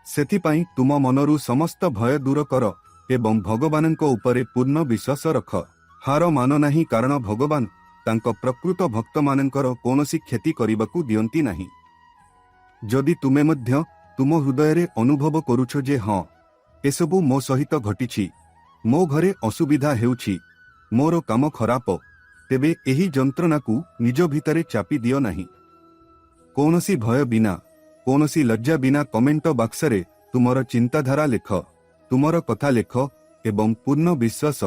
ସେଥିପାଇଁ ତୁମ ମନରୁ ସମସ୍ତ ଭୟ ଦୂର କର ଏବଂ ଭଗବାନଙ୍କ ଉପରେ ପୂର୍ଣ୍ଣ ବିଶ୍ୱାସ ରଖ। ହାର ମାନ ନାହିଁ, କାରଣ ଭଗବାନ ତାଙ୍କ ପ୍ରକୃତ ଭକ୍ତମାନଙ୍କର କୌଣସି କ୍ଷତି କରିବାକୁ ଦିଅନ୍ତି ନାହିଁ। ଯଦି ତୁମେ ମଧ୍ୟ ତୁମ ହୃଦୟରେ ଅନୁଭବ କରୁଛ ଯେ ହଁ, ଏସବୁ ମୋ ସହିତ ଘଟିଛି, ମୋ ଘରେ ଅସୁବିଧା ହେଉଛି, ମୋର କାମ ଖରାପ, ତେବେ ଏହି ଯନ୍ତ୍ରଣାକୁ ନିଜ ଭିତରେ ଚାପି ଦିଅ ନାହିଁ। କୌଣସି ଭୟ ବିନା, କୌଣସି ଲଜ୍ଜା ବିନା କମେଣ୍ଟ ବାକ୍ସରେ ତୁମର ଚିନ୍ତାଧାରା ଲେଖ, ତୁମର କଥା ଲେଖ ଏବଂ ପୂର୍ଣ୍ଣ ବିଶ୍ୱାସ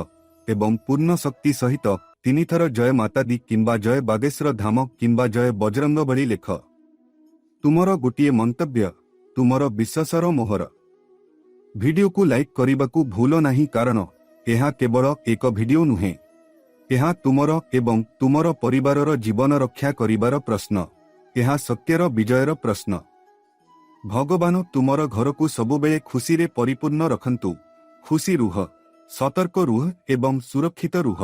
ଏବଂ ପୂର୍ଣ୍ଣ ଶକ୍ତି ସହିତ 3 ଥର ଜୟ ମାତା ଦୀ କିମ୍ବା ଜୟ ବାଗେଶ୍ୱର ଧାମ କିମ୍ବା ଜୟ ବଜରଙ୍ଗ ବଳି ଲେଖ। ତୁମର ଗୋଟିଏ ମନ୍ତବ୍ୟ ତୁମର ବିଶ୍ୱାସର ମୋହର। ଭିଡିଓକୁ ଲାଇକ୍ କରିବାକୁ ଭୁଲ ନାହିଁ, କାରଣ ଏହା କେବଳ ଏକ ଭିଡିଓ ନୁହେଁ, ଏହା ତୁମର ଏବଂ ତୁମର ପରିବାରର ଜୀବନ ରକ୍ଷା କରିବାର ପ୍ରଶ୍ନ। ଏହା ସତ୍ୟର ବିଜୟର ପ୍ରଶ୍ନ। ଭଗବାନ ତୁମର ଘରକୁ ସବୁବେଳେ ଖୁସିରେ ପରିପୂର୍ଣ୍ଣ ରଖନ୍ତୁ। ଖୁସି ରୁହ, ସତର୍କ ରୁହ ଏବଂ ସୁରକ୍ଷିତ ରୁହ।